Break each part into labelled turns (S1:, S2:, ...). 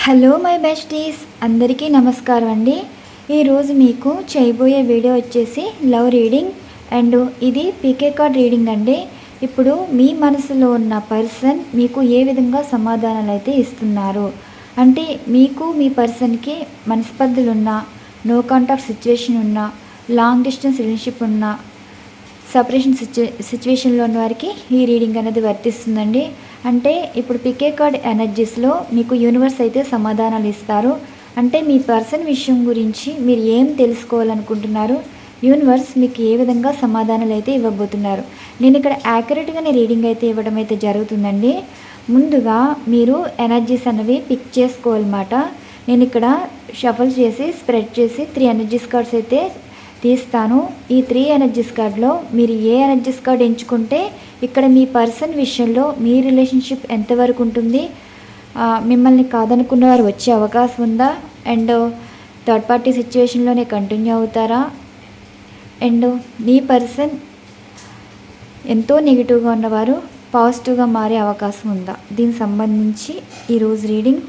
S1: Hello my besties, అందరికీ నమస్కారం అండి. ఈరోజు మీకు చేయబోయే వీడియో వచ్చేసి లవ్ రీడింగ్ అండ్ ఇది పీకే కార్డ్ రీడింగ్ అండి. ఇప్పుడు మీ మనసులో ఉన్న పర్సన్ మీకు ఏ విధంగా సమాధానాలు అయితే ఇస్తున్నారు అంటే మీకు మీ పర్సన్కి మనస్పర్ధలు ఉన్నా, నో కాంటాక్ట్ సిచ్యువేషన్ ఉన్నా, లాంగ్ డిస్టెన్స్ రిలేషన్షిప్ ఉన్నా, సపరేషన్ సిచ్యువేషన్లో ఉన్న వారికి ఈ రీడింగ్ అనేది వర్తిస్తుందండి. అంటే ఇప్పుడు పికే కార్డ్ ఎనర్జీస్లో మీకు యూనివర్స్ అయితే సమాధానాలు ఇస్తారు. అంటే మీ పర్సన్ విషయం గురించి మీరు ఏం తెలుసుకోవాలనుకుంటున్నారు, యూనివర్స్ మీకు ఏ విధంగా సమాధానాలు అయితే ఇవ్వబోతున్నారు. నేను ఇక్కడ యాక్యురేట్గానే రీడింగ్ అయితే ఇవ్వడం అయితే జరుగుతుందండి. ముందుగా మీరు ఎనర్జీస్ అనేవి పిక్ చేసుకోవాలన్నమాట. నేను ఇక్కడ షఫల్ చేసి స్ప్రెడ్ చేసి 3 ఎనర్జీస్ కార్డ్స్ అయితే తీస్తాను. ఈ 3 ఎనర్జీస్ కార్డ్లో మీరు ఏ ఎనర్జీస్ కార్డ్ ఎంచుకుంటే ఇక్కడ మీ పర్సన్ విషయంలో మీ రిలేషన్షిప్ ఎంతవరకు ఉంటుంది, మిమ్మల్ని కాదనుకున్న వారు వచ్చే అవకాశం ఉందా, అండ్ థర్డ్ పార్టీ సిచ్యువేషన్లోనే కంటిన్యూ అవుతారా, అండ్ మీ పర్సన్ ఎంతో నెగిటివ్గా ఉన్నవారు పాజిటివ్గా మారే అవకాశం ఉందా, దీనికి సంబంధించి ఈరోజు రీడింగ్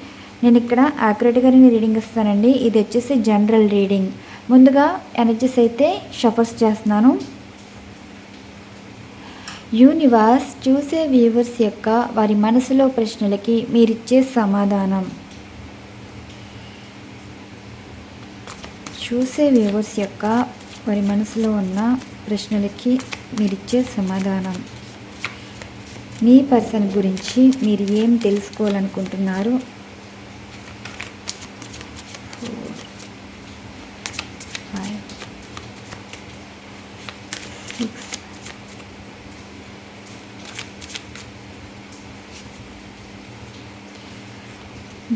S1: నేను ఇక్కడ యాక్యురేట్గానే రీడింగ్ ఇస్తానండి. ఇది వచ్చేసి జనరల్ రీడింగ్. ముందుగా ఎనర్జీస్ అయితే షఫర్స్ చేస్తున్నాను. యూనివర్స్ చూసే వ్యూవర్స్ యొక్క వారి మనసులో ప్రశ్నలకి మీరిచ్చే సమాధానం. చూసే వ్యూవర్స్ యొక్క వారి మనసులో ఉన్న ప్రశ్నలకి మీరిచ్చే సమాధానం. మీ పర్సన్ గురించి మీరు ఏం తెలుసుకోవాలనుకుంటున్నారు, 5, 6,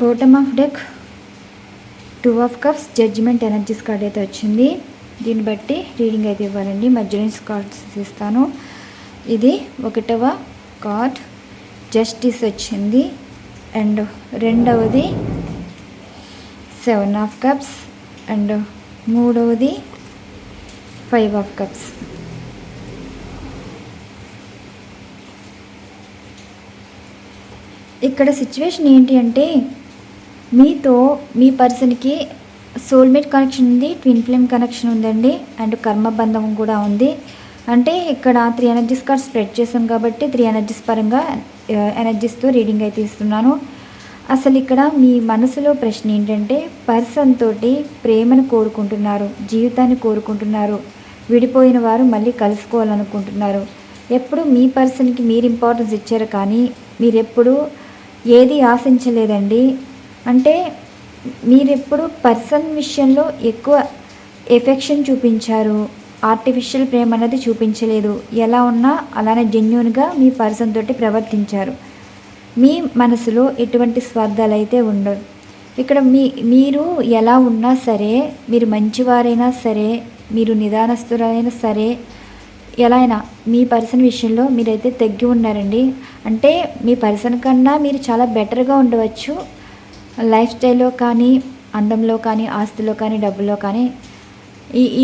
S1: bottom of deck 2 of cups, judgement energies card అయితే వచ్చింది. దీన్ని బట్టి రీడింగ్ అయితే ఇవ్వాలండి. మధ్యలో కార్డ్స్ ఇస్తాను. ఇది 1వ కార్డ్ జస్టిస్ వచ్చింది, అండ్ 2వది 7 ఆఫ్ కప్స్, అండ్ 3వది 5 ఆఫ్ కప్స్. ఇక్కడ సిచ్యువేషన్ ఏంటి అంటే మీతో మీ పర్సన్కి సోల్మేట్ కనెక్షన్ ఉంది, ట్విన్ ఫ్లేమ్ కనెక్షన్ ఉందండి, అండ్ కర్మబంధం కూడా ఉంది. అంటే ఇక్కడ 3 ఎనర్జీస్ కార్డ్ స్ప్రెడ్ చేసాం కాబట్టి 3 ఎనర్జీస్ పరంగా ఎనర్జీస్తో రీడింగ్ అయితే ఇస్తున్నాను. అసలు ఇక్కడ మీ మనసులో ప్రశ్న ఏంటంటే పర్సన్ తోటి ప్రేమను కోరుకుంటున్నారు, జీవితాన్ని కోరుకుంటున్నారు, విడిపోయిన వారు మళ్ళీ కలుసుకోవాలనుకుంటున్నారు. ఎప్పుడు మీ పర్సన్కి మీరు ఇంపార్టెన్స్ ఇచ్చారు కానీ మీరెప్పుడు ఏది ఆశించలేదండి. అంటే మీరెప్పుడు పర్సన్ విషయంలో ఎక్కువ ఎఫెక్షన్ చూపించారు, ఆర్టిఫిషియల్ ప్రేమ అనేది చూపించలేదు. ఎలా ఉన్నా అలానే జెన్యూన్గా మీ పర్సన్ తోటి ప్రవర్తించారు. మీ మనసులో ఎటువంటి స్వార్థాలు అయితే ఉండవు. ఇక్కడ మీరు ఎలా ఉన్నా సరే, మీరు మంచివారైనా సరే, మీరు నిదానస్తులైనా సరే, ఎలా అయినా మీ పర్సన్ విషయంలో మీరైతే తగ్గి ఉన్నారండి. అంటే మీ పర్సన్ కన్నా మీరు చాలా బెటర్గా ఉండవచ్చు, లైఫ్ స్టైల్లో కానీ, అందంలో కానీ, ఆస్తిలో కానీ, డబ్బులో కానీ.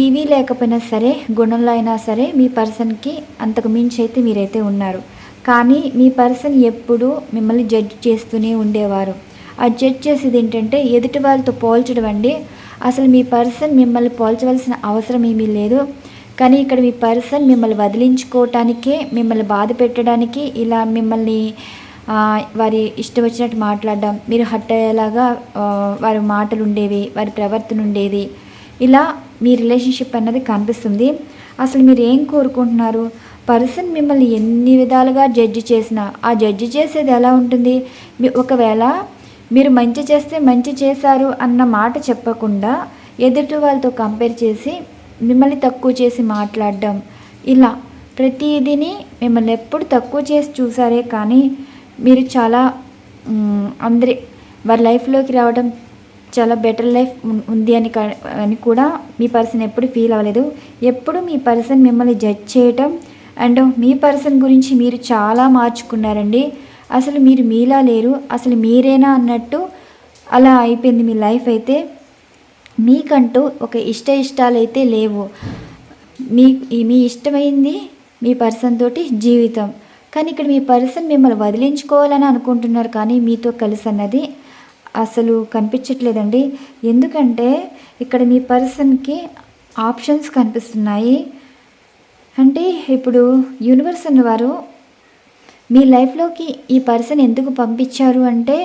S1: ఇవి లేకపోయినా సరే, గుణంలో అయినా సరే మీ పర్సన్కి అంతకు మించి అయితే మీరైతే ఉన్నారు. కానీ మీ పర్సన్ ఎప్పుడూ మిమ్మల్ని జడ్జ్ చేస్తూనే ఉండేవారు. ఆ జడ్జ్ చేసేది ఏంటంటే ఎదుటి వాళ్ళతో పోల్చడం అండి. అసలు మీ పర్సన్ మిమ్మల్ని పోల్చవలసిన అవసరం ఏమీ లేదు. కానీ ఇక్కడ మీ పర్సన్ మిమ్మల్ని వదిలించుకోవటానికే, మిమ్మల్ని బాధ పెట్టడానికి, ఇలా మిమ్మల్ని వారి ఇష్టం వచ్చినట్టు మాట్లాడడం, మీరు హట్ అయ్యేలాగా వారి మాటలు ఉండేవి, వారి ప్రవర్తన ఉండేది. ఇలా మీ రిలేషన్షిప్ అన్నది కనిపిస్తుంది. అసలు మీరు ఏం కోరుకుంటున్నారు, పర్సన్ మిమ్మల్ని ఎన్ని విధాలుగా జడ్జి చేసినా ఆ జడ్జి చేసేది ఎలా ఉంటుంది, ఒకవేళ మీరు మంచి చేస్తే మంచి చేశారు అన్న మాట చెప్పకుండా ఎదుటి వాళ్ళతో కంపేర్ చేసి మిమ్మల్ని తక్కువ చేసి మాట్లాడడం, ఇలా ప్రతిదీని మిమ్మల్ని ఎప్పుడు తక్కువ చేసి చూసారే కానీ మీరు చాలా వారి లైఫ్లోకి రావడం, చాలా బెటర్ లైఫ్ ఉంది అని కూడా మీ పర్సన్ ఎప్పుడు ఫీల్ అవ్వలేదు. ఎప్పుడు మీ పర్సన్ మిమ్మల్ని జడ్జ్ చేయటం, అండ్ మీ పర్సన్ గురించి మీరు చాలా మార్చుకున్నారండి. అసలు మీరు మీలా లేరు, అసలు మీరేనా అన్నట్టు అలా అయిపోయింది మీ లైఫ్. అయితే మీకంటూ ఒక ఇష్టాలు అయితే లేవు. మీ ఇష్టమైంది మీ పర్సన్ తోటి జీవితం. కానీ ఇక్కడ మీ పర్సన్ మిమ్మల్ని వదిలించుకోవాలని అనుకుంటున్నారు, కానీ మీతో కలిసి అన్నది అసలు కనిపించట్లేదండి. ఎందుకంటే ఇక్కడ మీ పర్సన్‌కి ఆప్షన్స్ కనిపిస్తున్నాయి. అంటే ఇప్పుడు యూనివర్స్ అన్నవారు మీ లైఫ్‌లోకి ఈ పర్సన్ ఎందుకు పంపించారు అంటే,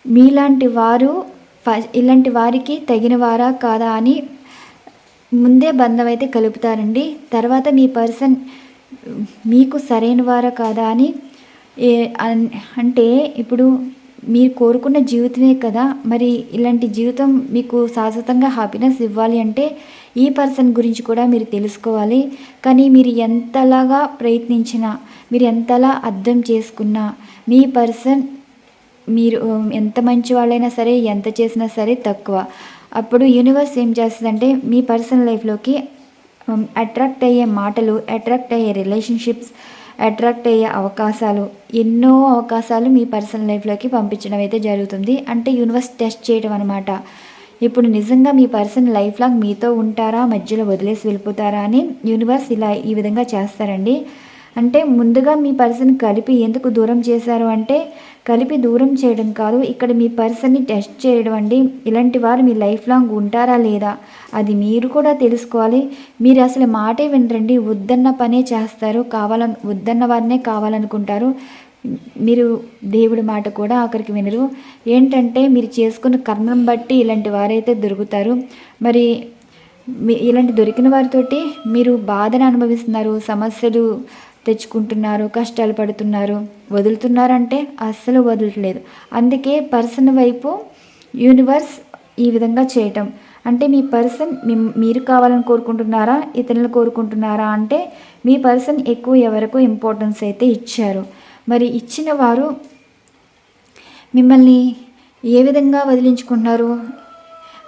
S1: మీలాంటి వారు ఇలాంటి వారికి తగినవారా కాదా అని ముందే బంధం అయితే కలుపుతారండి. తర్వాత మీ పర్సన్ మీకు సరైన వారా కాదా అని ఏ అంటే ఇప్పుడు మీరు కోరుకున్న జీవితమే కదా! మరి ఇలాంటి జీవితం మీకు శాశ్వతంగా హ్యాపీనెస్ ఇవ్వాలి అంటే ఈ పర్సన్ గురించి కూడా మీరు తెలుసుకోవాలి. కానీ మీరు ఎంతలాగా ప్రయత్నించినా, మీరు ఎంతలా అర్థం చేసుకున్నా మీ పర్సన్ మీరు ఎంత మంచి వాళ్ళైనా సరే, ఎంత చేసినా సరే తక్కువ. అప్పుడు యూనివర్స్ ఏం చేస్తదంటే మీ పర్సనల్ లైఫ్‌లోకి అట్రాక్ట్ అయ్యే మాటలు, అట్రాక్ట్ అయ్యే రిలేషన్‌షిప్స్, అట్రాక్ట్ అయ్యే అవకాశాలు, ఎన్నో అవకాశాలు మీ పర్సనల్ లైఫ్‌లోకి పంపించడం అయితే జరుగుతుంది. అంటే యూనివర్స్ టెస్ట్ చేయడం అనమాట. ఇప్పుడు నిజంగా మీ పర్సన్ లైఫ్ లాంగ్ మీతో ఉంటారా, మధ్యలో వదిలేసి వెళ్ళిపోతారా అని యూనివర్స్ ఈ విధంగా చేస్తారండి. అంటే ముందుగా మీ పర్సన్ కలిపి ఎందుకు దూరం చేశారు అంటే, కలిపి దూరం చేయడం కాదు, ఇక్కడ మీ పర్సన్ని టెస్ట్ చేయడం అండి. ఇలాంటి వారు మీ లైఫ్ లాంగ్ ఉంటారా లేదా అది మీరు కూడా తెలుసుకోవాలి. మీరు అసలు మాటే వినరండి, వద్దన్న పనే చేస్తారు, వద్దన్న వారినే కావాలనుకుంటారు. మీరు దేవుడి మాట కూడా ఆఖరికి వినరు. ఏంటంటే మీరు చేసుకున్న కర్మను బట్టి ఇలాంటి వారైతే దొరుకుతారు. మరి ఇలాంటి దొరికిన వారితోటి మీరు బాధను అనుభవిస్తున్నారు, సమస్యలు తెచ్చుకుంటున్నారు, కష్టాలు పడుతున్నారు. వదులుతున్నారంటే అస్సలు వదలట్లేదు. అందుకే పర్సన్ వైపు యూనివర్స్ ఈ విధంగా చేయటం. అంటే మీ పర్సన్ మీరు కావాలని కోరుకుంటున్నారా, ఇతరులను కోరుకుంటున్నారా అంటే మీ పర్సన్ ఎక్కువ ఎవరికో ఇంపార్టెన్స్ అయితే ఇచ్చారు. మరి ఇచ్చిన వారు మిమ్మల్ని ఏ విధంగా వదిలించుకుంటున్నారు?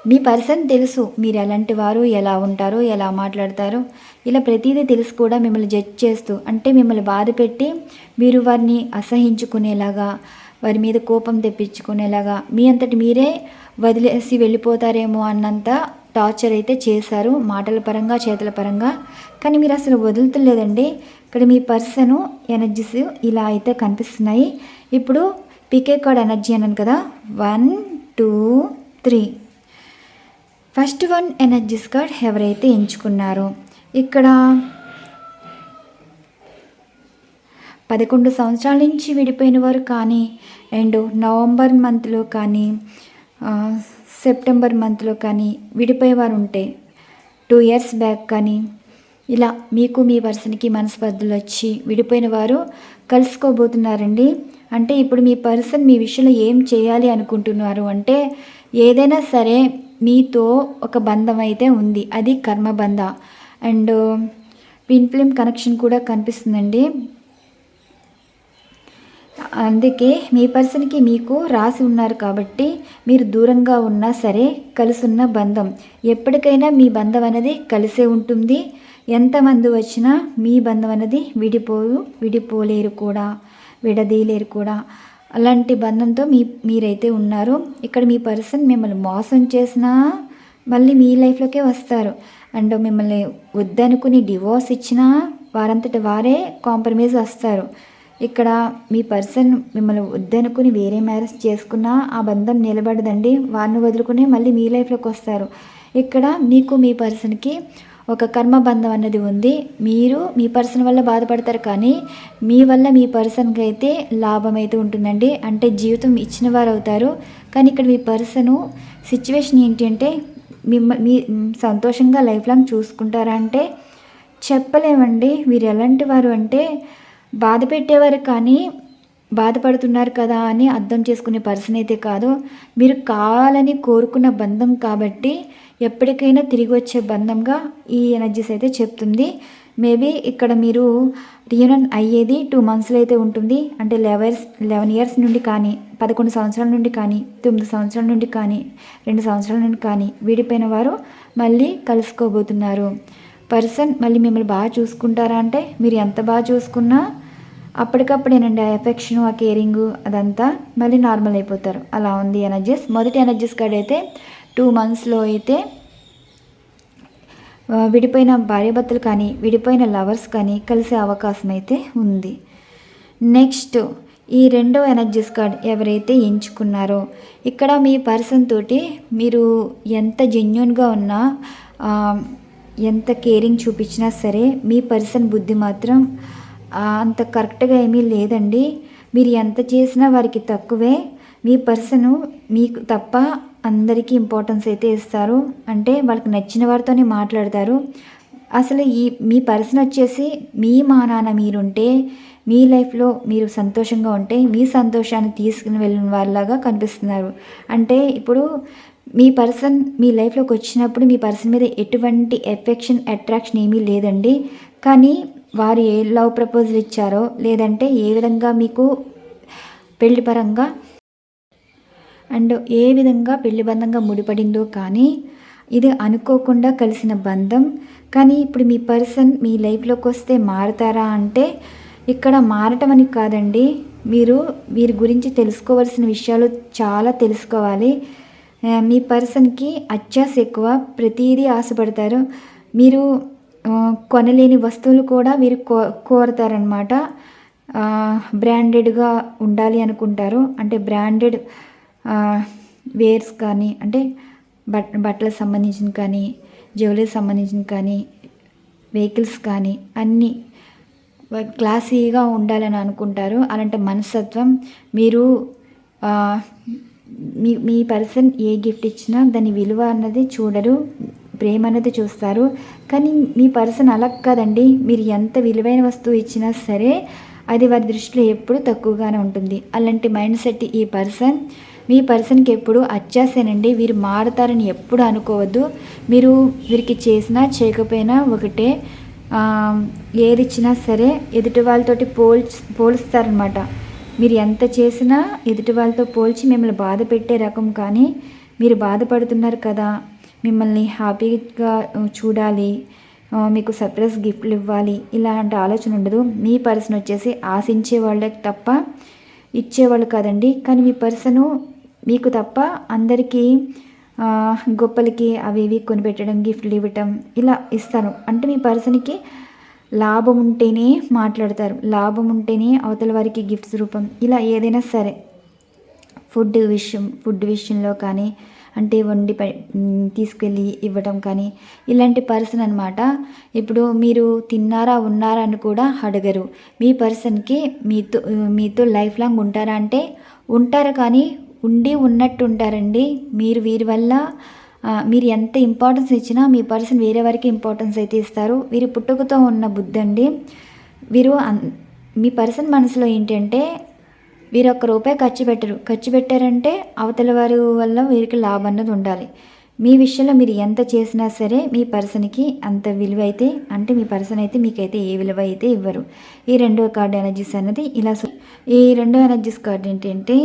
S1: మీ పర్సన్ తెలుసు మీరు ఎలాంటి వారు, ఎలా ఉంటారు, ఎలా మాట్లాడతారు, ఇలా ప్రతిదీ తెలుసు కూడా మిమ్మల్ని జడ్జ్ చేస్తూ, అంటే మిమ్మల్ని బాధ పెట్టి మీరు వారిని అసహించుకునేలాగా, వారి మీద కోపం తెప్పించుకునేలాగా, మీ అంతటి మీరే వదిలేసి వెళ్ళిపోతారేమో అన్నంత టార్చర్ అయితే చేశారు, మాటల పరంగా, చేతుల పరంగా. కానీ మీరు అసలు వదులుతలేదండి. ఇక్కడ మీ పర్సను ఎనర్జీస్ ఇలా అయితే కనిపిస్తున్నాయి. ఇప్పుడు పీకే కార్డ్ ఎనర్జీ అన్నాను కదా, 1 2 3. ఫస్ట్ 1 ఎనర్జీస్ కార్డ్ ఎవరైతే ఎంచుకున్నారో, ఇక్కడ 11 సంవత్సరాల నుంచి విడిపోయిన వారు కానీ, అండ్ నవంబర్ మంత్లో కానీ, సెప్టెంబర్ మంత్లో కానీ విడిపోయేవారు ఉంటే, 2 ఇయర్స్ బ్యాక్ కానీ, ఇలా మీకు మీ పర్సన్కి మనస్పర్ధలు వచ్చి విడిపోయిన వారు కలుసుకోబోతున్నారండి. అంటే ఇప్పుడు మీ పర్సన్ మీ విషయంలో ఏం చేయాలి అనుకుంటున్నారు అంటే, ఏదైనా సరే మీతో ఒక బంధం అయితే ఉంది, అది కర్మబంధ. అండ్ ట్విన్ ఫ్లేమ్ కనెక్షన్ కూడా కనిపిస్తుందండి. అందుకే మీ పర్సన్కి మీకు రాసి ఉన్నారు కాబట్టి మీరు దూరంగా ఉన్నా సరే కలిసున్న బంధం ఎప్పటికైనా మీ బంధం అనేది కలిసే ఉంటుంది. ఎంతమంది వచ్చినా మీ బంధం అనేది విడిపోలేరు కూడా, విడదీయలేరు కూడా. అలాంటి బంధంతో మీరైతే ఉన్నారు. ఇక్కడ మీ పర్సన్ మిమ్మల్ని మోసం చేసినా మళ్ళీ మీ లైఫ్లోకే వస్తారు. అండ్ మిమ్మల్ని వద్దనుకుని డివోర్స్ ఇచ్చినా వారంతట వారే కాంప్రమైజ్ వస్తారు. ఇక్కడ మీ పర్సన్ మిమ్మల్ని వద్దనుకుని వేరే మ్యారేజ్ చేసుకున్నా ఆ బంధం నిలబడదండి. వారిని వదులుకుని మళ్ళీ మీ లైఫ్లోకి వస్తారు. ఇక్కడ మీకు మీ పర్సన్కి ఒక కర్మబంధం అన్నది ఉంది. మీరు మీ పర్సన్ వల్ల బాధపడతారు, కానీ మీ వల్ల మీ పర్సన్కి అయితే లాభం అయితే ఉంటుందండి. అంటే జీవితం ఇచ్చిన వారు అవుతారు. కానీ ఇక్కడ మీ పర్సను సిచ్యువేషన్ ఏంటి అంటే, మీ సంతోషంగా లైఫ్ లాంగ్ చూసుకుంటారా అంటే చెప్పలేమండి. వీరు ఎలాంటి వారు అంటే, బాధ పెట్టేవారు కానీ బాధపడుతున్నారు కదా అని అర్థం చేసుకునే పర్సన్ అయితే కాదు. మీరు కావాలని కోరుకున్న బంధం కాబట్టి ఎప్పటికైనా తిరిగి వచ్చే బంధంగా ఈ ఎనర్జీస్ అయితే చెప్తుంది. మేబీ ఇక్కడ మీరు రియూనియన్ అయ్యేది 2 మంత్స్లో అయితే ఉంటుంది. అంటే 11 ఇయర్స్ నుండి కానీ, 11 సంవత్సరాల నుండి కానీ, 9 సంవత్సరాల నుండి కానీ, 2 సంవత్సరాల నుండి కానీ విడిపోయిన వారు మళ్ళీ కలుసుకోబోతున్నారు. పర్సన్ మళ్ళీ మిమ్మల్ని బాగా చూసుకుంటారా అంటే, మీరు ఎంత బాగా చూసుకున్నా అప్పటికప్పుడేనండి ఆ ఎఫెక్షను, ఆ కేరింగు అదంతా మళ్ళీ నార్మల్ అయిపోతారు. అలా ఉంది ఎనర్జీస్. మొదటి ఎనర్జీస్ కార్డ్ అయితే 2 మంత్స్లో అయితే విడిపోయిన భార్యాభర్తలు కానీ, విడిపోయిన లవర్స్ కానీ కలిసే అవకాశం అయితే ఉంది. నెక్స్ట్ ఈ రెండో ఎనర్జీస్ కార్డ్ ఎవరైతే ఎంచుకున్నారో ఇక్కడ మీ పర్సన్ తోటి మీరు ఎంత జెన్యూన్గా ఉన్నా ఎంత కేరింగ్ చూపించినా సరే మీ పర్సన్ బుద్ధి మాత్రం అంత కరెక్ట్గా ఏమీ లేదండి. మీరు ఎంత చేసినా వారికి తక్కువే. మీ పర్సను మీకు తప్ప అందరికీ ఇంపార్టెన్స్ అయితే ఇస్తారు. అంటే వాళ్ళకి నచ్చిన వారితోనే మాట్లాడతారు. అసలు మీ పర్సన్ వచ్చేసి మీ మానాన మీరుంటే మీ లైఫ్లో మీరు సంతోషంగా ఉంటే మీ సంతోషాన్ని తీసుకుని వెళ్ళిన వాళ్ళలాగా కనిపిస్తున్నారు. అంటే ఇప్పుడు మీ పర్సన్ మీ లైఫ్లోకి వచ్చినప్పుడు మీ పర్సన్ మీద ఎటువంటి ఎఫెక్షన్ అట్రాక్షన్ ఏమీ లేదండి. కానీ వారు ఏ లవ్ ప్రపోజల్ ఇచ్చారో లేదంటే ఏ విధంగా మీకు పెళ్లి పరంగా అండ్ ఏ విధంగా పెళ్లి బంధంగా ముడిపడిందో కానీ ఇది అనుకోకుండా కలిసిన బంధం. కానీ ఇప్పుడు మీ పర్సన్ మీ లైఫ్లోకి వస్తే మారుతారా అంటే ఇక్కడ మారటం అని కాదండి, మీరు వీరి గురించి తెలుసుకోవాల్సిన విషయాలు చాలా తెలుసుకోవాలి. మీ పర్సన్కి అత్యాశ ఎక్కువ, ప్రతిదీ ఆశపడతారు. మీరు కొనలేని వస్తువులు కూడా వీరు కోరతారనమాట. బ్రాండెడ్గా ఉండాలి అనుకుంటారు. అంటే బ్రాండెడ్ వేర్స్ కానీ అంటే బట్టలకు సంబంధించిన కానీ జ్యువెలరీకి సంబంధించిన కానీ వెహికల్స్ కానీ అన్నీ క్లాసీగా ఉండాలని అనుకుంటారు. అలాంటి మనస్తత్వం మీరు మీ పర్సన్ ఏ గిఫ్ట్ ఇచ్చినా దాని విలువ అన్నది చూడరు, ప్రేమ అనేది చూస్తారు. కానీ మీ పర్సన్ అలా కాదండి. మీరు ఎంత విలువైన వస్తువు ఇచ్చినా సరే అది వారి దృష్టిలో ఎప్పుడు తక్కువగానే ఉంటుంది. అలాంటి మైండ్ సెట్ ఈ పర్సన్. మీ పర్సన్కి ఎప్పుడు అత్యాశనండి. వీరు మారుతారని ఎప్పుడు అనుకోవద్దు. మీరు వీరికి చేసినా చేయకపోయినా ఒకటే. ఏది ఇచ్చినా సరే ఎదుటి వాళ్ళతోటి పోలుస్తారనమాట. మీరు ఎంత చేసినా ఎదుటి వాళ్ళతో పోల్చి మిమ్మల్ని బాధ పెట్టే రకం. కానీ మీరు బాధపడుతున్నారు కదా, మిమ్మల్ని హ్యాపీగా చూడాలి, మీకు సర్ప్రైజ్ గిఫ్ట్లు ఇవ్వాలి, ఇలాంటి ఆలోచన ఉండదు. మీ పర్సన్ వచ్చేసి ఆశించే వాళ్ళకి తప్ప ఇచ్చేవాళ్ళు కాదండి. కానీ మీ పర్సను మీకు తప్ప అందరికీ గొప్పలకి అవి ఇవి కొనిపెట్టడం, గిఫ్ట్లు ఇవ్వటం ఇలా ఇస్తారు. అంటే మీ పర్సన్కి లాభం ఉంటేనే మాట్లాడతారు, లాభం ఉంటేనే అవతల వారికి గిఫ్ట్స్ రూపం ఇలా ఏదైనా సరే. ఫుడ్ విషయంలో కానీ అంటే వండి తీసుకెళ్ళి ఇవ్వటం కానీ ఇలాంటి పర్సన్ అనమాట. ఇప్పుడు మీరు తిన్నారా ఉన్నారా అని కూడా అడగరు. మీ పర్సన్కి మీతో లైఫ్ లాంగ్ ఉంటారా అంటే ఉంటారు. కానీ ఉన్నట్టు ఉంటారండి. మీరు వీరి వల్ల మీరు ఎంత ఇంపార్టెన్స్ ఇచ్చినా మీ పర్సన్ వేరే వారికి ఇంపార్టెన్స్ అయితే ఇస్తారు. వీరి పుట్టుకతో ఉన్న బుద్ధి అండి. వీరు మీ పర్సన్ మనసులో ఏంటంటే వీరు ₹1 ఖర్చు పెట్టారంటే అవతల వారి వల్ల వీరికి లాభం అన్నది ఉండాలి. మీ విషయంలో మీరు ఎంత చేసినా సరే మీ పర్సన్కి అంత విలువ అయితే అంటే మీ పర్సన్ అయితే మీకైతే ఏ విలువ అయితే ఇవ్వరు. ఈ రెండో కార్డ్ ఎనర్జీస్ అన్నది ఇలా. ఈ రెండో ఎనర్జీస్ కార్డ్ ఏంటంటే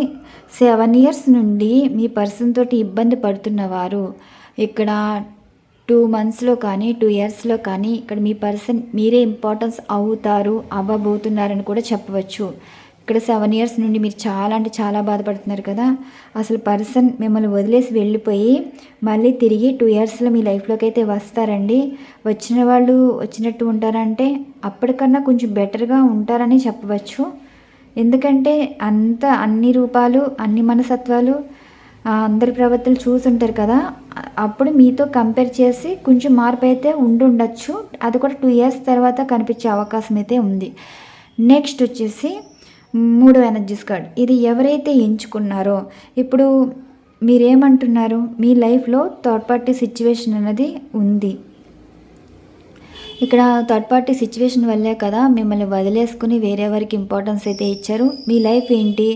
S1: 7 years నుండి మీ పర్సన్ తోటి ఇబ్బంది పడుతున్నవారు ఇక్కడ 2 monthsలో కానీ 2 yearsలో కానీ ఇక్కడ మీ పర్సన్ మీరే ఇంపార్టెన్స్ అవ్వబోతున్నారని కూడా చెప్పవచ్చు. ఇక్కడ 7 years నుండి మీరు చాలా అంటే చాలా బాధపడుతున్నారు కదా. అసలు పర్సన్ మిమ్మల్ని వదిలేసి వెళ్ళిపోయి మళ్ళీ తిరిగి 2 yearsలో మీ లైఫ్లోకి అయితే వస్తారండి. వచ్చిన వాళ్ళు వచ్చినట్టు ఉంటారంటే అప్పటికన్నా కొంచెం బెటర్గా ఉంటారని చెప్పవచ్చు. ఎందుకంటే అన్ని రూపాలు అన్ని మనస్తత్వాలు అందరి ప్రవర్తనలు చూసుంటారు కదా. అప్పుడు మీతో కంపేర్ చేసి కొంచెం మార్పు అయితే ఉండొచ్చు. అది కూడా 2 years తర్వాత కనిపించే అవకాశం అయితే ఉంది. నెక్స్ట్ వచ్చేసి మూడో ఎనర్జీస్ కార్డ్. ఇది ఎవరైతే ఎంచుకున్నారో ఇప్పుడు మీరేమంటున్నారు, మీ లైఫ్లో థర్డ్ పార్టీ సిచ్యువేషన్ అనేది ఉంది. ఇక్కడ థర్డ్ పార్టీ సిచ్యువేషన్ వల్లే కదా మిమ్మల్ని వదిలేసుకుని వేరే వారికి ఇంపార్టెన్స్ అయితే ఇచ్చారు. మీ లైఫ్ ఏంటి,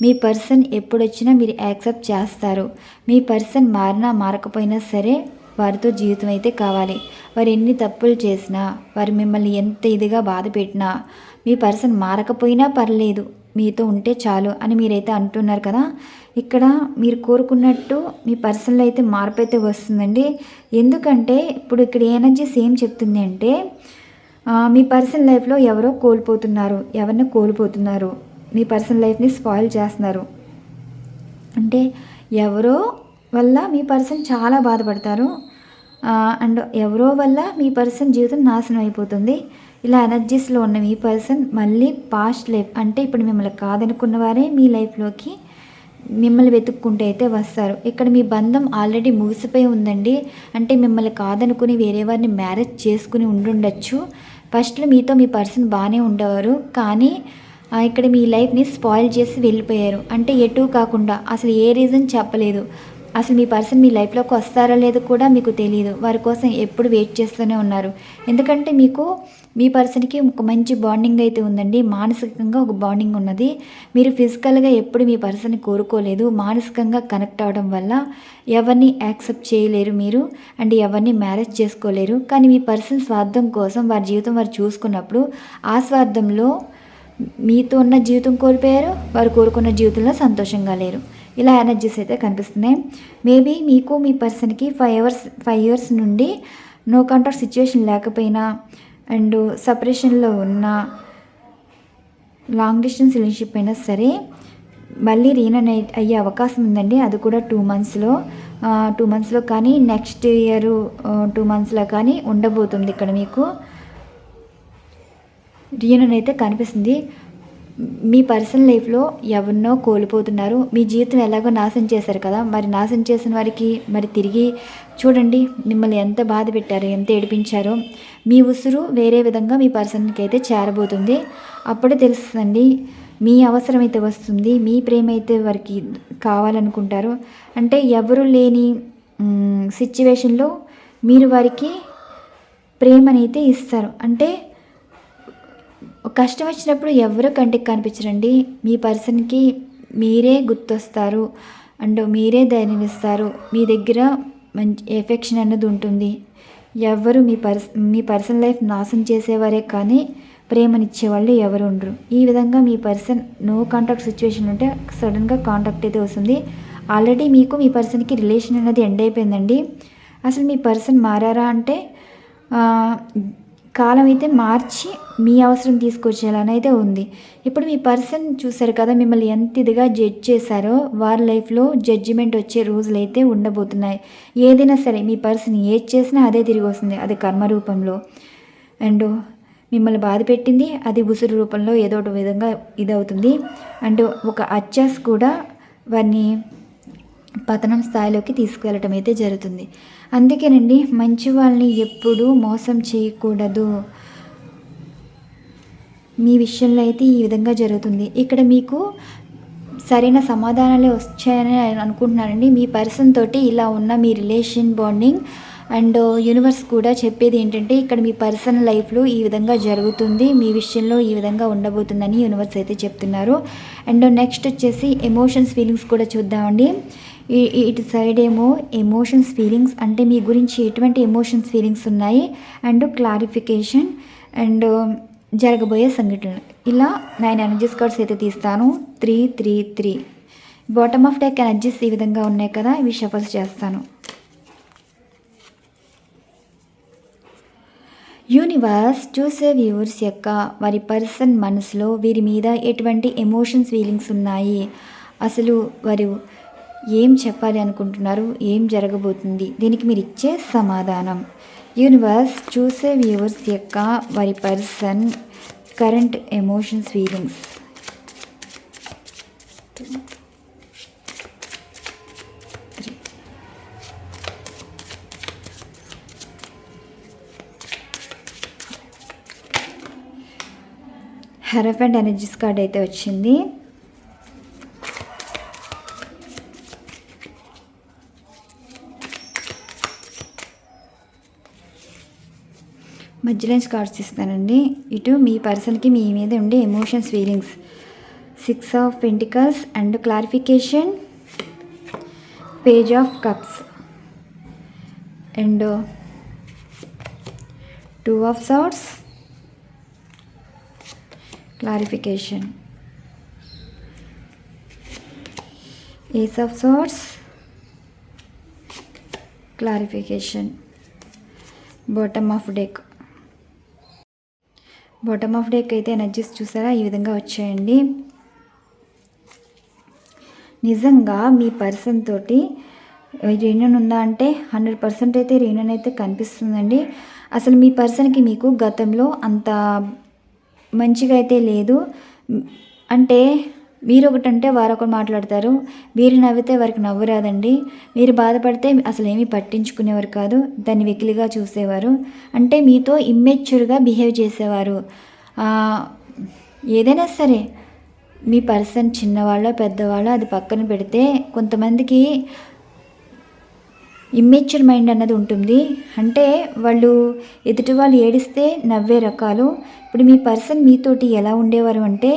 S1: మీ పర్సన్ ఎప్పుడు వచ్చినా మీరు యాక్సెప్ట్ చేస్తారు. మీ పర్సన్ మారకపోయినా సరే వారితో జీవితం అయితే కావాలి. వారు ఎన్ని తప్పులు చేసినా, వారు మిమ్మల్ని ఎంత ఇదిగా బాధ పెట్టినా, మీ పర్సన్ మారకపోయినా పర్లేదు, మీతో ఉంటే చాలు అని మీరైతే అంటున్నారు కదా. ఇక్కడ మీరు కోరుకున్నట్టు మీ పర్సన్లో అయితే మార్పు అయితే వస్తుందండి. ఎందుకంటే ఇప్పుడు ఇక్కడ ఎనర్జీస్ ఏం చెప్తుంది అంటే మీ పర్సన్ లైఫ్లో ఎవరిని కోల్పోతున్నారు, మీ పర్సన్ లైఫ్ని స్పాయిల్ చేస్తున్నారు. అంటే ఎవరో వల్ల మీ పర్సన్ చాలా బాధపడతారు అండ్ ఎవరో వల్ల మీ పర్సన్ జీవితం నాశనం అయిపోతుంది. ఇలా ఎనర్జీస్లో ఉన్న మీ పర్సన్ మళ్ళీ పాస్ట్ లైఫ్ అంటే ఇప్పుడు మిమ్మల్ని కాదనుకున్న వారే మీ లైఫ్లోకి మిమ్మల్ని వెతుక్కుంటూ అయితే వస్తారు. ఇక్కడ మీ బంధం ఆల్రెడీ ముగిసిపోయి ఉందండి. అంటే మిమ్మల్ని కాదనుకుని వేరే వారిని మ్యారేజ్ చేసుకుని ఉండుండొచ్చు. ఫస్ట్లో మీతో మీ పర్సన్ బాగానే ఉండేవారు, కానీ ఇక్కడ మీ లైఫ్ని స్పాయిల్ చేసి వెళ్ళిపోయారు. అంటే ఎటు కాకుండా అసలు ఏ రీజన్ చెప్పలేదు. అసలు మీ పర్సన్ మీ లైఫ్లోకి వస్తారో లేదో కూడా మీకు తెలియదు. వారి కోసం ఎప్పుడు వెయిట్ చేస్తూనే ఉన్నారు. ఎందుకంటే మీకు మీ పర్సన్కి ఒక మంచి బాండింగ్ అయితే ఉందండి. మానసికంగా ఒక బాండింగ్ ఉన్నది. మీరు ఫిజికల్గా ఎప్పుడు మీ పర్సన్ని కోరుకోలేదు. మానసికంగా కనెక్ట్ అవ్వడం వల్ల ఎవరిని యాక్సెప్ట్ చేయలేరు మీరు, అండ్ ఎవరిని మ్యారేజ్ చేసుకోలేరు. కానీ మీ పర్సన్ స్వార్థం కోసం వారి జీవితం వారు చూసుకున్నప్పుడు ఆ స్వార్థంలో మీతో ఉన్న జీవితం కోల్పోయారు, వారు కోరుకున్న జీవితంలో సంతోషంగా లేరు. ఇలా ఎనర్జీస్ అయితే కనిపిస్తున్నాయి. మేబీ మీకు మీ పర్సన్కి 5 ఇయర్స్ నుండి నో కాంటాక్ట్ సిచ్యువేషన్ లేకపోయినా, అండ్ సపరేషన్లో ఉన్న, లాంగ్ డిస్టెన్స్ రిలేషన్షిప్ అయినా సరే మళ్ళీ రీయూనియన్ అయ్యే అవకాశం ఉందండి. అది కూడా 2 మంత్స్లో కానీ నెక్స్ట్ ఇయర్ 2 మంత్స్లో కానీ ఉండబోతుంది. ఇక్కడ మీకు రీయూనియన్ అయితే కనిపిస్తుంది. మీ పర్సనల్ లైఫ్లో ఎవరినో కోల్పోతున్నారు. మీ జీవితం ఎలాగో నాశనం చేశారు కదా, మరి నాశనం చేసిన వారికి మరి తిరిగి చూడండి మిమ్మల్ని ఎంత బాధ పెట్టారో, ఎంత ఏడిపించారో. మీ ఉసురు వేరే విధంగా మీ పర్సన్కి అయితే చేరబోతుంది. అప్పుడే తెలుస్తుందండి మీ అవసరం అయితే వస్తుంది, మీ ప్రేమ అయితే వారికి కావాలనుకుంటారు. అంటే ఎవరు లేని సిచ్యువేషన్లో మీరు వారికి ప్రేమనైతే ఇస్తారు. అంటే కష్టం వచ్చినప్పుడు ఎవరో కంటికి కనిపించరండి. మీ పర్సన్కి మీరే గుర్తొస్తారు, అండ్ మీరే ధైర్యం ఇస్తారు. మీ దగ్గర మంచి ఎఫెక్షన్ అన్నది ఉంటుంది. ఎవరు మీ పర్సన్ లైఫ్ నాశనం చేసేవారే కానీ ప్రేమనిచ్చేవాళ్ళు ఎవరు ఉండరు. ఈ విధంగా మీ పర్సన్ నో కాంటాక్ట్ సిచ్యువేషన్ ఉంటే సడన్గా కాంటాక్ట్ అయితే వస్తుంది. ఆల్రెడీ మీకు మీ పర్సన్కి రిలేషన్ అనేది ఎండ్ అయిపోయిందండి. అసలు మీ పర్సన్ మారారా అంటే కాలం అయితే మార్చి మీ అవసరం తీసుకొచ్చేలానైతే ఉంది. ఇప్పుడు మీ పర్సన్ చూశారు కదా మిమ్మల్ని ఎంత ఇదిగా జడ్జ్ చేశారో, వారి లైఫ్లో జడ్జిమెంట్ వచ్చే రోజులు అయితే ఉండబోతున్నాయి. ఏదైనా సరే మీ పర్సన్ ఏది చేసినా అదే తిరిగి వస్తుంది, అది కర్మ రూపంలో. అండ్ మిమ్మల్ని బాధ పెట్టింది అది ఉసురు రూపంలో ఏదో ఒక విధంగా ఇదవుతుంది. అండ్ ఒక అచ్చాస్ కూడా వారిని పతనం స్థాయిలోకి తీసుకువెళ్ళటం అయితే జరుగుతుంది. అందుకేనండి మంచి వాళ్ళని ఎప్పుడూ మోసం చేయకూడదు. మీ విషయంలో అయితే ఈ విధంగా జరుగుతుంది. ఇక్కడ మీకు సరైన సమాధానాలే వచ్చాయని అనుకుంటున్నానండి. మీ పర్సన్ తోటి ఇలా ఉన్న మీ రిలేషన్ బాండింగ్ అండ్ యూనివర్స్ కూడా చెప్పేది ఏంటంటే ఇక్కడ మీ పర్సనల్ లైఫ్లో ఈ విధంగా జరుగుతుంది, మీ విషయంలో ఈ విధంగా ఉండబోతుందని యూనివర్స్ అయితే చెప్తున్నారు. అండ్ నెక్స్ట్ వచ్చేసి ఎమోషన్స్ ఫీలింగ్స్ కూడా చూద్దామండి. ఇటు సైడ్ ఏమో ఎమోషన్స్ ఫీలింగ్స్ అంటే మీ గురించి ఎటువంటి ఎమోషన్స్ ఫీలింగ్స్ ఉన్నాయి, అండ్ క్లారిఫికేషన్, అండ్ జరగబోయే సంఘటనలు. ఇలా 9 ఎనర్జీస్ కార్డ్స్ అయితే తీస్తాను. 3, 3, 3 బాటమ్ ఆఫ్ డెక్ ఎనర్జీస్ ఈ విధంగా ఉన్నాయి కదా, ఇవి షఫల్స్ చేస్తాను. యూనివర్స్ చూసే వ్యూవర్స్ యొక్క వారి పర్సన్ మనసులో వీరి మీద ఎటువంటి ఎమోషన్స్ ఫీలింగ్స్ ఉన్నాయి, అసలు వారు ఏం చెప్పాలి అనుకుంటున్నారు, ఏం జరగబోతుంది, దీనికి మీరు ఇచ్చే సమాధానం. యూనివర్స్ చూసే వ్యూవర్స్ యొక్క వారి person current emotions feelings. Hierophant energies card అయితే వచ్చింది. మధ్యలో కార్డ్స్ ఇస్తానండి. ఇటు మీ పర్సన్కి మీ మీద ఉండే emotions feelings. 6 of pentacles and clarification, page of cups, and 2 of swords, clarification, ace of swords, clarification, bottom of deck. Bottom of deck అయితే ఎనర్జీస్ చూసారా ఈ విధంగా వచ్చాయండి. నిజంగా మీ పర్సన్ తోటి రీయూనియన్ ఉందా అంటే 100% అయితే రీయూనియన్ అయితే కనిపిస్తుందండి. అసలు మీ పర్సన్కి మీకు గతంలో అంత మంచిగా అయితే లేదు. అంటే మీరు ఒకటంటే వారొకటి మాట్లాడతారు. మీరు నవ్వితే వారికి నవ్వు రాదండి. మీరు బాధపడితే అసలు ఏమీ పట్టించుకునేవారు కాదు. దాన్ని వెకిలిగా చూసేవారు. అంటే మీతో ఇమ్మెచ్యూర్గా బిహేవ్ చేసేవారు. ఏదైనా సరే మీ పర్సన్ చిన్నవాళ్ళో పెద్దవాళ్ళో అది పక్కన పెడితే కొంతమందికి ఇమ్మెచ్యూర్ మైండ్ అన్నది ఉంటుంది. అంటే వాళ్ళు ఎదుటి వాళ్ళు ఏడిస్తే నవ్వే రకాలు. ఇప్పుడు మీ పర్సన్ మీతోటి ఎలా ఉండేవారు అంటే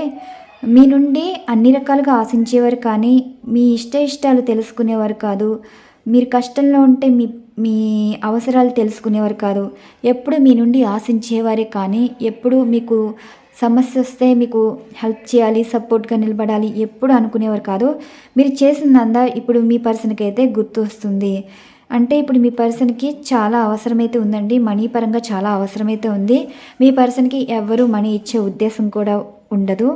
S1: మీ నుండి అన్ని రకాలుగా ఆశించేవారు, కానీ మీ ఇష్టాలు తెలుసుకునేవారు కాదు. మీరు కష్టంలో ఉంటే మీ మీ అవసరాలు తెలుసుకునేవారు కాదు. ఎప్పుడు మీ నుండి ఆశించేవారే, కానీ ఎప్పుడు మీకు సమస్య వస్తే మీకు హెల్ప్ చేయాలి, సపోర్ట్గా నిలబడాలి ఎప్పుడు అనుకునేవారు కాదు. మీరు చేసిందంతా ఇప్పుడు మీ పర్సన్కి అయితే గుర్తు వస్తుంది. అంటే ఇప్పుడు మీ పర్సన్కి చాలా అవసరమైతే ఉందండి. మనీ పరంగా చాలా అవసరమైతే ఉంది. మీ పర్సన్కి ఎవ్వరూ మనీ ఇచ్చే ఉద్దేశం కూడా ఉండదు.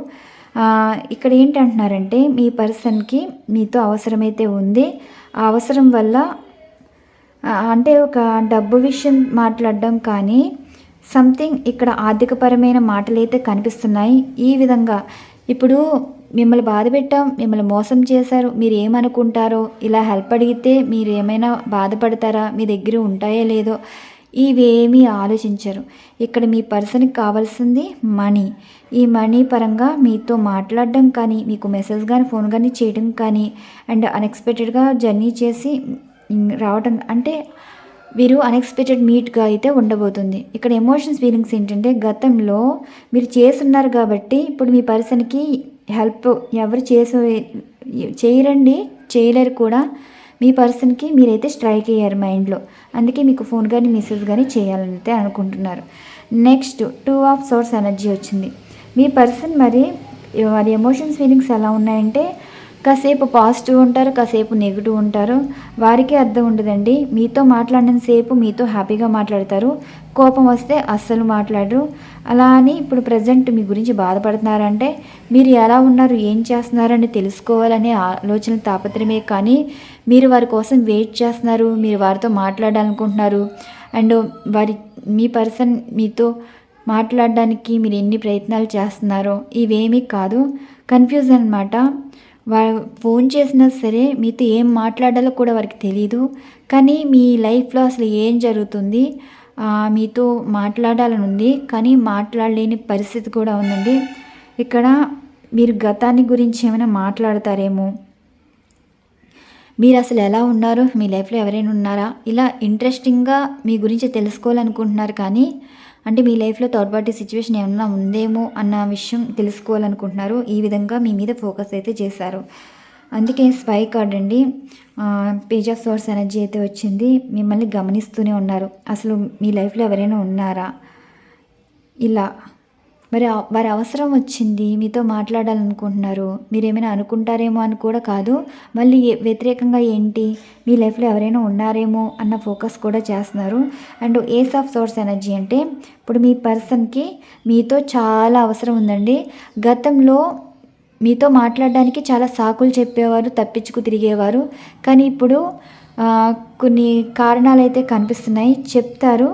S1: ఇక్కడ ఏంటంటున్నారంటే మీ పర్సన్కి మీతో అవసరమైతే ఉంది. ఆ అవసరం వల్ల అంటే ఒక డబ్బు విషయం మాట్లాడడం కానీ సంథింగ్ ఇక్కడ ఆర్థికపరమైన మాటలైతే కనిపిస్తున్నాయి. ఈ విధంగా ఇప్పుడు మిమ్మల్ని బాధ పెట్టాం, మిమ్మల్ని మోసం చేశారు, మీరు ఏమనుకుంటారో, ఇలా హెల్ప్ అడిగితే మీరు ఏమైనా బాధపడతారా, మీ దగ్గర ఉంటాయో లేదో ఇవేమీ ఆలోచించరు. ఇక్కడ మీ పర్సన్కి కావాల్సింది మనీ. ఈ మనీ పరంగా మీతో మాట్లాడడం కానీ, మీకు మెసేజ్ కానీ, ఫోన్ కానీ చేయడం కానీ, అండ్ అన్ఎక్స్పెక్టెడ్గా జర్నీ చేసి రావడం, అంటే వీరు అన్ఎక్స్పెక్టెడ్ మీట్గా అయితే ఉండబోతుంది. ఇక్కడ ఎమోషన్స్ ఫీలింగ్స్ ఏంటంటే గతంలో మీరు చేస్తున్నారు కాబట్టి ఇప్పుడు మీ పర్సన్కి హెల్ప్ ఎవరు చేయరండి, చేయలేరు కూడా. మీ పర్సన్కి మీరైతే స్ట్రైక్ అయ్యారు మైండ్లో. అందుకే మీకు ఫోన్ కానీ మెసేజ్ కానీ చేయాలని అయితే అనుకుంటున్నారు. నెక్స్ట్ 2 ఆఫ్ సోర్స్ ఎనర్జీ వచ్చింది. మీ పర్సన్ మరి వారి ఎమోషన్స్ ఫీలింగ్స్ ఎలా ఉన్నాయంటే కాసేపు పాజిటివ్ ఉంటారు, కాసేపు నెగిటివ్ ఉంటారు. వారికి అర్థం ఉండదండి. మీతో మాట్లాడినంత సేపు మీతో హ్యాపీగా మాట్లాడతారు, కోపం వస్తే అస్సలు మాట్లాడరు. అలా అని ఇప్పుడు ప్రజెంట్ మీ గురించి బాధపడుతున్నారంటే మీరు ఎలా ఉన్నారు, ఏం చేస్తున్నారని తెలుసుకోవాలనే ఆలోచన తాపత్రమే, కానీ మీరు వారి కోసం వెయిట్ చేస్తున్నారు, మీరు వారితో మాట్లాడాలనుకుంటున్నారు. అండ్ మీ పర్సన్ మీతో మాట్లాడడానికి మీరు ఎన్ని ప్రయత్నాలు చేస్తున్నారో ఇవేమీ కాదు, కన్ఫ్యూజన్ అనమాట. వారు ఫోన్ చేసినా సరే మీతో ఏం మాట్లాడాలో కూడా వారికి తెలియదు. కానీ మీ లైఫ్లో అసలు ఏం జరుగుతుంది, మీతో మాట్లాడాలని ఉంది కానీ మాట్లాడలేని పరిస్థితి కూడా ఉందండి. ఇక్కడ మీరు గతాన్ని గురించి ఏమైనా మాట్లాడతారేమో, మీరు అసలు ఎలా ఉన్నారు, మీ లైఫ్లో ఎవరైనా ఉన్నారా, ఇలా ఇంట్రెస్టింగ్గా మీ గురించి తెలుసుకోవాలనుకుంటున్నారు. కానీ అంటే మీ లైఫ్లో థర్డ్ పార్టీ సిచ్యువేషన్ ఏమన్నా ఉందేమో అన్న విషయం తెలుసుకోవాలనుకుంటున్నారు. ఈ విధంగా మీ మీద ఫోకస్ అయితే చేశారు. అందుకే స్పై కార్డ్ అండి, పేజ్ ఆఫ్ సోర్స్ ఎనర్జీ అయితే వచ్చింది. మిమ్మల్ని గమనిస్తూనే ఉన్నారు. అసలు మీ లైఫ్లో ఎవరైనా ఉన్నారా, ఇలా మరి వారి అవసరం వచ్చింది, మీతో మాట్లాడాలనుకుంటున్నారు. మీరు ఏమైనా అనుకుంటారేమో అని కూడా కాదు, మళ్ళీ వ్యతిరేకంగా ఏంటి, మీ లైఫ్లో ఎవరైనా ఉన్నారేమో అన్న ఫోకస్ కూడా చేస్తున్నారు. And ace of source energy అంటే ఇప్పుడు మీ పర్సన్కి మీతో చాలా అవసరం ఉందండి. గతంలో మీతో మాట్లాడడానికి చాలా సాకులు చెప్పేవారు, తప్పించుకు తిరిగేవారు. కానీ ఇప్పుడు కొన్ని కారణాలు అయితే కనిపిస్తున్నాయి, చెప్తారు.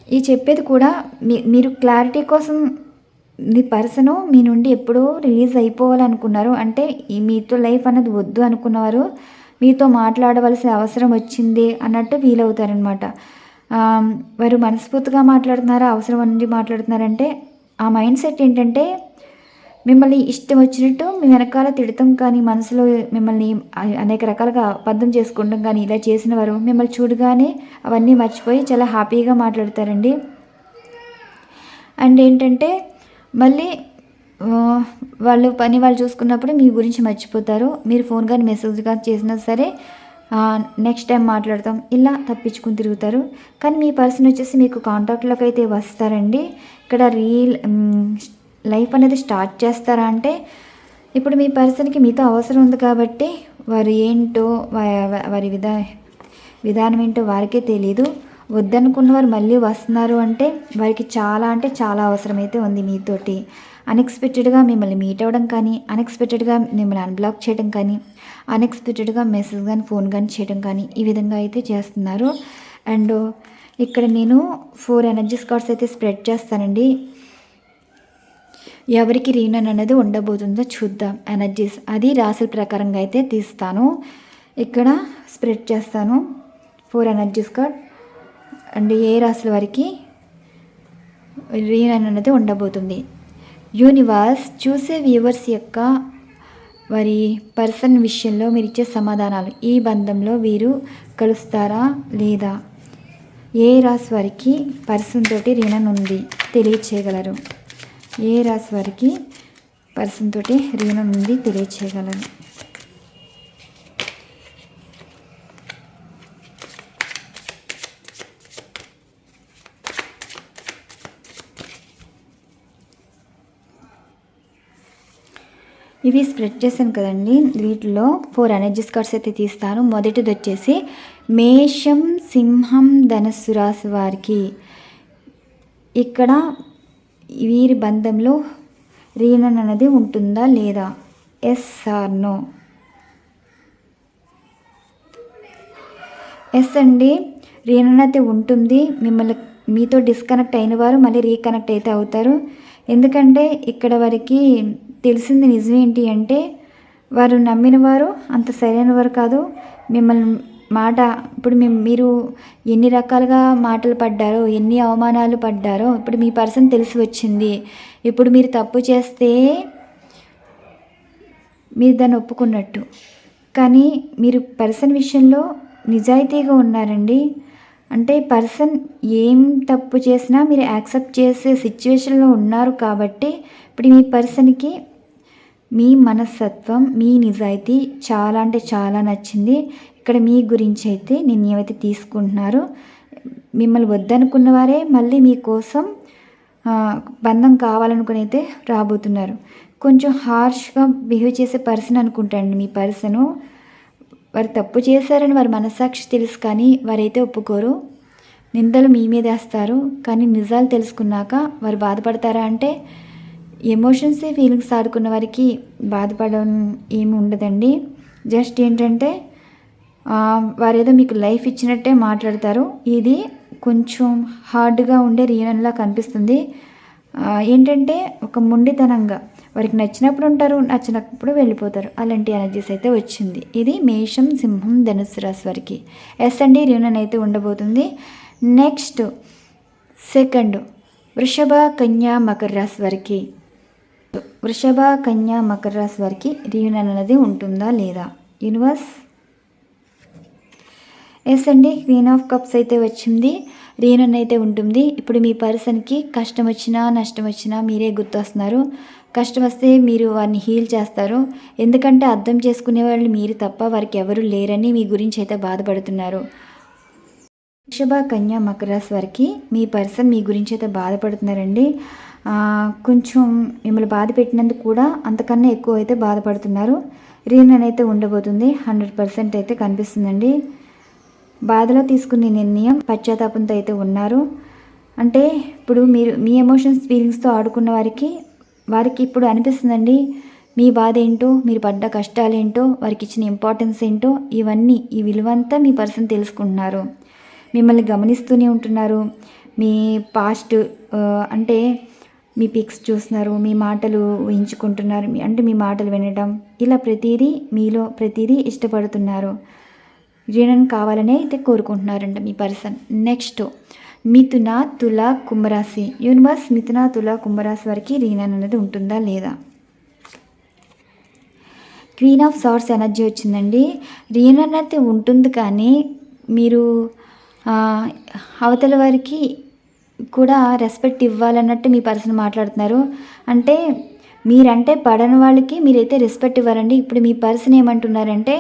S1: ఈ చెప్పేది కూడా మీరు క్లారిటీ కోసం మీ పర్సను మీ నుండి ఎప్పుడో రిలీజ్ అయిపోవాలనుకున్నారు. అంటే మీతో లైఫ్ అన్నది వద్దు అనుకున్నవారు మీతో మాట్లాడవలసిన అవసరం వచ్చింది అన్నట్టు ఫీల్ అవుతారనమాట. వారు మనస్ఫూర్తిగా మాట్లాడుతున్నారా, అవసరం నుండి మాట్లాడుతున్నారంటే ఆ మైండ్ సెట్ ఏంటంటే మిమ్మల్ని ఇష్టం వచ్చినట్టు మీ వెనకాల తిడతాం, కానీ మనసులో మిమ్మల్ని అనేక రకాలుగా అబద్ధం చేసుకుంటాం. కానీ ఇలా చేసిన వారు మిమ్మల్ని చూడగానే అవన్నీ మర్చిపోయి చాలా హ్యాపీగా మాట్లాడతారండి. అండ్ ఏంటంటే మళ్ళీ వాళ్ళు చూసుకున్నప్పుడు మీ గురించి మర్చిపోతారు. మీరు ఫోన్ కానీ మెసేజ్ కానీ చేసినా సరే నెక్స్ట్ టైం మాట్లాడతాం ఇలా తప్పించుకుని తిరుగుతారు. కానీ మీ పర్సన్ వచ్చేసి మీకు కాంటాక్ట్లోకి అయితే వస్తారండి. ఇక్కడ లైఫ్ అనేది స్టార్ట్ చేస్తారా అంటే ఇప్పుడు మీ పర్సన్కి మీతో అవసరం ఉంది కాబట్టి వారు ఏంటో వారి విధానం ఏంటో వారికే తెలీదు. వద్దనుకున్న వారు మళ్ళీ వస్తున్నారు అంటే వారికి చాలా అంటే చాలా అవసరమైతే ఉంది మీతోటి. అన్ఎక్స్పెక్టెడ్గా మిమ్మల్ని మీట్ అవ్వడం కానీ, అన్ఎక్స్పెక్టెడ్గా మిమ్మల్ని అన్బ్లాక్ చేయడం కానీ, అన్ఎక్స్పెక్టెడ్గా మెసేజ్ కానీ ఫోన్ కానీ చేయడం కానీ ఈ విధంగా అయితే చేస్తున్నారు. అండ్ ఇక్కడ నేను 4 ఎనర్జీస్ కార్డ్స్ అయితే స్ప్రెడ్ చేస్తానండి. ఎవరికి రీయూనియన్ అనేది ఉండబోతుందో చూద్దాం. ఎనర్జీస్ అది రాశుల ప్రకారంగా అయితే తీస్తాను. ఇక్కడ స్ప్రెడ్ చేస్తాను 4 ఎనర్జీస్ కార్డ్ అండ్ ఏ రాశుల వారికి రీయూనియన్ అనేది ఉండబోతుంది. యూనివర్స్ చూసే వ్యూవర్స్ యొక్క వారి పర్సన్ విషయంలో మీరు ఇచ్చే సమాధానాలు, ఈ బంధంలో వీరు కలుస్తారా లేదా, ఏ రాశి వారికి పర్సన్ తోటి రీయూనియన్ ఉంది తెలియచేయగలరు, ఏ రాశి వారికి పర్సన్ తోటి రీయూనియన్ ఉంది తెలియచేయగలరు. ఇవి స్ప్రెడ్ చేశాను కదండి, వీటిలో 4 ఎనర్జీస్ కార్డ్స్ అయితే తీస్తాను. మొదటిది వచ్చేసి మేషం, సింహం, ధనుస్సు రాశి వారికి ఇక్కడ వీరి బంధంలో రీయూనియన్ అనేది ఉంటుందా లేదా, ఎస్ ఆర్ నో. ఎస్ అండి, రీయూనియన్ అయితే ఉంటుంది. మిమ్మల్ని మీతో డిస్కనెక్ట్ అయిన వారు మళ్ళీ రీకనెక్ట్ అయితే అవుతారు. ఎందుకంటే ఇక్కడ వారికి తెలిసింది నిజం ఏంటి అంటే, వారు నమ్మిన వారు అంత సరైన వారు కాదు. మిమ్మల్ని మాట ఇప్పుడు మీరు ఎన్ని రకాలుగా మాటలు పడ్డారో, ఎన్ని అవమానాలు పడ్డారో ఇప్పుడు మీ పర్సన్ తెలిసి వచ్చింది. ఇప్పుడు మీరు తప్పు చేస్తే మీరు దాన్ని ఒప్పుకున్నట్టు, కానీ మీరు పర్సన్ విషయంలో నిజాయితీగా ఉన్నారండి. అంటే పర్సన్ ఏం తప్పు చేసినా మీరు యాక్సెప్ట్ చేసే సిచ్యువేషన్లో ఉన్నారు కాబట్టి ఇప్పుడు మీ పర్సన్కి మీ మనస్తత్వం, మీ నిజాయితీ చాలా అంటే చాలా నచ్చింది. ఇక్కడ మీ గురించి అయితే నిర్ణయం అయితే తీసుకుంటున్నారు. మిమ్మల్ని వద్దనుకున్న వారే మళ్ళీ మీకోసం బంధం కావాలనుకుని అయితే రాబోతున్నారు. కొంచెం హార్ష్గా బిహేవ్ చేసే పర్సన్ అనుకుంటాండి మీ పర్సను. వారు తప్పు చేశారని వారి మనస్సాక్షి తెలుసు, కానీ వారైతే ఒప్పుకోరు. నిందలు మీ మీద వేస్తారు, కానీ నిజాలు తెలుసుకున్నాక వారు బాధపడతారా అంటే, ఎమోషన్స్ ఫీలింగ్స్ ఆడుకున్న వారికి బాధపడడం ఏమి ఉండదండి. జస్ట్ ఏంటంటే వారేదో మీకు లైఫ్ ఇచ్చినట్టే మాట్లాడతారు. ఇది కొంచెం హార్డ్గా ఉండే రీయూనియన్లా కనిపిస్తుంది. ఏంటంటే ఒక మొండితనంగా వారికి నచ్చినప్పుడు ఉంటారు, నచ్చినప్పుడు వెళ్ళిపోతారు. అలాంటి ఎనర్జీస్ అయితే వచ్చింది. ఇది మేషం, సింహం, ధనుస్సు రాశి వారికి ఎస్ అండి, రీయూనియన్ అయితే ఉండబోతుంది. నెక్స్ట్ సెకండ్ వృషభ, కన్యా, మకర రాశి వారికి వృషభ, కన్యా, మకర రాశి వారికి రీయూనియన్ అనేది ఉంటుందా లేదా. యూనివర్స్ ఎస్ అండి, క్వీన్ ఆఫ్ కప్స్ అయితే వచ్చింది. రీయూనియన్ అయితే ఉంటుంది. ఇప్పుడు మీ పర్సన్కి కష్టం వచ్చినా నష్టం వచ్చినా మీరే గుర్తొస్తున్నారు. కష్టం వస్తే మీరు వారిని హీల్ చేస్తారు. ఎందుకంటే అర్థం చేసుకునే వాళ్ళు మీరు తప్ప వారికి ఎవరు లేరని మీ గురించి అయితే బాధపడుతున్నారు. వృషభ, కన్యా, మకర రాశి వారికి మీ పర్సన్ మీ గురించి అయితే బాధపడుతున్నారండి. కొంచెం మిమ్మల్ని బాధ పెట్టినందుకు కూడా అంతకన్నా ఎక్కువ అయితే బాధపడుతున్నారు. రీయూనియన్ అయితే ఉండబోతుంది. 100% అయితే కనిపిస్తుందండి. బాధలో తీసుకునే నిర్ణయం, పశ్చాత్తాపంతో అయితే ఉన్నారు. అంటే ఇప్పుడు మీరు మీ ఎమోషన్స్ ఫీలింగ్స్తో ఆడుకున్న వారికి ఇప్పుడు అనిపిస్తుందండి మీ బాధ ఏంటో, మీరు పడ్డ కష్టాలేంటో, వారికి ఇచ్చిన ఇంపార్టెన్స్ ఏంటో, ఇవన్నీ ఈ విలువంతా మీ పర్సన్ తెలుసుకుంటున్నారు. మిమ్మల్ని గమనిస్తూనే ఉంటున్నారు. మీ పాస్ట్ అంటే మీ పిక్స్ చూస్తున్నారు, మీ మాటలు ఊహించుకుంటున్నారు, అంటే మీ మాటలు వినడం, ఇలా మీలో ప్రతిదీ ఇష్టపడుతున్నారు. రీయూనియన్ కావాలనే అయితే కోరుకుంటున్నారంట మీ పర్సన్. నెక్స్ట్ మిథున, తుల, కుంభరాశి. యూనివర్స్ మిథున, తుల, కుంభరాశి వారికి రీయూనియన్ అనేది ఉంటుందా లేదా. క్వీన్ ఆఫ్ సార్ట్స్ ఎనర్జీ వచ్చిందండి. రీయూనియన్ అయితే ఉంటుంది, కానీ మీరు అవతల వారికి కూడా రెస్పెక్ట్ ఇవ్వాలన్నట్టు మీ పర్సన్ మాట్లాడుతున్నారు. అంటే మీరంటే పడని వాళ్ళకి మీరైతే రెస్పెక్ట్ ఇవ్వాలండి. ఇప్పుడు మీ పర్సన్ ఏమంటున్నారంటే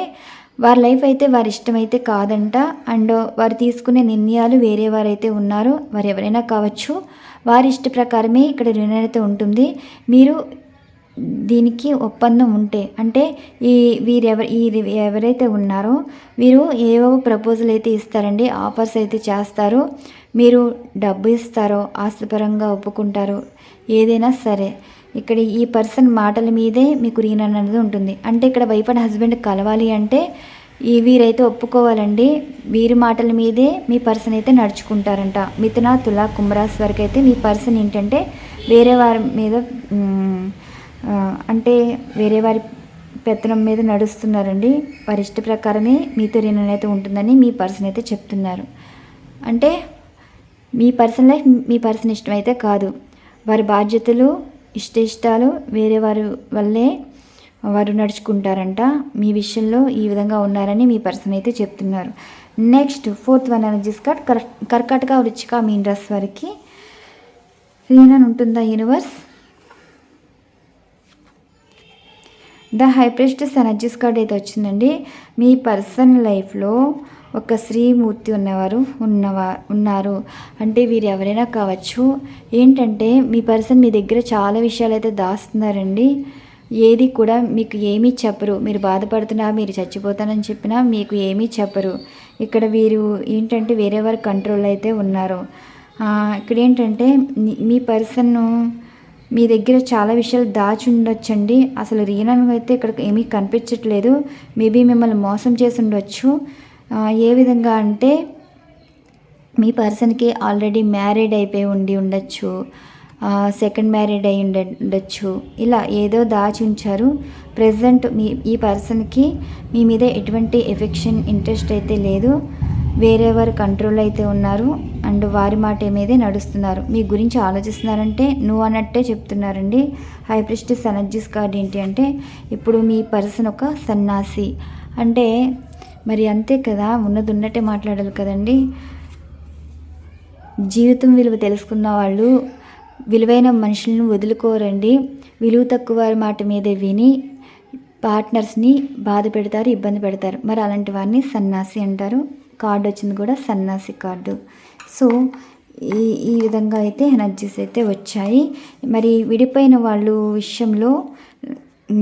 S1: వారి లైఫ్ అయితే వారి ఇష్టమైతే కాదంట, అండ్ వారు తీసుకునే నిర్ణయాలు వేరే వారైతే ఉన్నారు, వారు ఎవరైనా కావచ్చు, వారి ఇష్ట ప్రకారమే ఇక్కడ రీయూనియన్ అయితే ఉంటుంది. మీరు దీనికి ఒప్పందం ఉంటే, అంటే ఎవరైతే ఉన్నారో వీరు ఏవో ప్రపోజల్ అయితే ఇస్తారండి, ఆఫర్స్ అయితే చేస్తారు. మీరు డబ్బు ఇస్తారో, ఆస్తిపరంగా ఒప్పుకుంటారో, ఏదైనా సరే ఇక్కడ ఈ పర్సన్ మాటల మీదే మీకు రీయూనియన్ అనేది ఉంటుంది. అంటే ఇక్కడ వైఫ్ అండ్ హస్బెండ్ కలవాలి అంటే వీరైతే ఒప్పుకోవాలండి. వీరి మాటల మీదే మీ పర్సన్ అయితే నడుచుకుంటారంట. మిథున, తుల, కుంభరాశి వరకు అయితే మీ పర్సన్ ఏంటంటే వేరే వారి మీద అంటే వేరే వారి పెత్తనం మీద నడుస్తున్నారండి. వారి ఇష్ట ప్రకారమే మీతో రిలేషన్ అయితే ఉంటుందని మీ పర్సన్ అయితే చెప్తున్నారు. అంటే మీ పర్సన్ లైఫ్ మీ పర్సన్ ఇష్టమైతే కాదు, వారి బాధ్యతలు ఇష్టాలు వేరే వారి వల్లే వారు నడుచుకుంటారంట. మీ విషయంలో ఈ విధంగా ఉన్నారని మీ పర్సన్ అయితే చెప్తున్నారు. Next 4th one energies card కర్కాటక, వృశ్చిక, మీన రాశి వారికి రీజన్ ఉంటుందా universe? The high priestess energies card అయితే వచ్చిందండి. మీ పర్సన్ లైఫ్లో ఒక శ్రీమూర్తి ఉన్నారు. అంటే వీరు ఎవరైనా కావచ్చు. ఏంటంటే మీ పర్సన్ మీ దగ్గర చాలా విషయాలు అయితే దాస్తున్నారండి. ఏది కూడా మీకు ఏమీ చెప్పరు. మీరు బాధపడుతున్నా, మీరు చచ్చిపోతానని చెప్పినా మీకు ఏమీ చెప్పరు. ఇక్కడ వీరు ఏంటంటే వేరే వారి కంట్రోల్ అయితే ఉన్నారు. ఇక్కడ ఏంటంటే మీ పర్సన్ మీ దగ్గర చాలా విషయాలు దాచి ఉండొచ్చండి. అసలు రీజన్ అయితే ఇక్కడ ఏమీ కనిపించట్లేదు. మేబీ మిమ్మల్ని మోసం చేసి ఉండొచ్చు. ఏ విధంగా అంటే మీ పర్సన్కి ఆల్రెడీ మ్యారీడ్ అయిపోయి ఉండొచ్చు, సెకండ్ మ్యారీడ్ అయి ఉండొచ్చు. ఇలా ఏదో దాచి ఉంచారు. ప్రజెంట్ ఈ పర్సన్కి మీ మీద ఎటువంటి ఎఫెక్షన్, ఇంట్రెస్ట్ అయితే లేదు. వేరే వారి కంట్రోల్ అయితే ఉన్నారు అండ్ వారి మాట మీదే నడుస్తున్నారు. మీ గురించి ఆలోచిస్తున్నారంటే నువ్వు అన్నట్టే చెప్తున్నారండి. హై ప్రిస్టెస్ ఎనర్జీస్ కార్డ్ ఏంటి అంటే ఇప్పుడు మీ పర్సన్ ఒక సన్యాసి. అంటే మరి అంతే కదా, ఉన్నది ఉన్నట్టే మాట్లాడాలి కదండి. జీవితం విలువ తెలుసుకున్న వాళ్ళు విలువైన మనుషులను వదులుకోరండి. విలువ తక్కువ వారి మాట మీదే విని పార్ట్నర్స్ని బాధ పెడతారు, ఇబ్బంది పెడతారు. మరి అలాంటి వారిని సన్యాసి అంటారు. కార్డు వచ్చింది కూడా సన్యాసి కార్డు. సో ఈ విధంగా అయితే ఎనర్జీస్ అయితే వచ్చాయి. మరి విడిపోయిన వాళ్ళు విషయంలో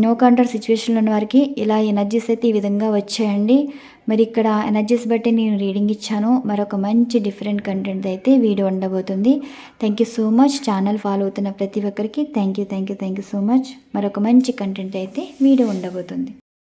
S1: నో కాంటాక్ట్ సిచ్యువేషన్లో ఉన్న వారికి ఇలా ఎనర్జీస్ అయితే ఈ విధంగా వచ్చాయండి. మరి ఇక్కడ ఎనర్జీస్ బట్టి నేను రీడింగ్ ఇచ్చాను. మరొక మంచి డిఫరెంట్ కంటెంట్ అయితే వీడియో ఉండబోతుంది. Thank you so much. Channel follow అవుతున్న ప్రతి ఒక్కరికి థ్యాంక్ యూ సో మచ్. మరొక మంచి కంటెంట్ అయితే వీడియో ఉండబోతుంది.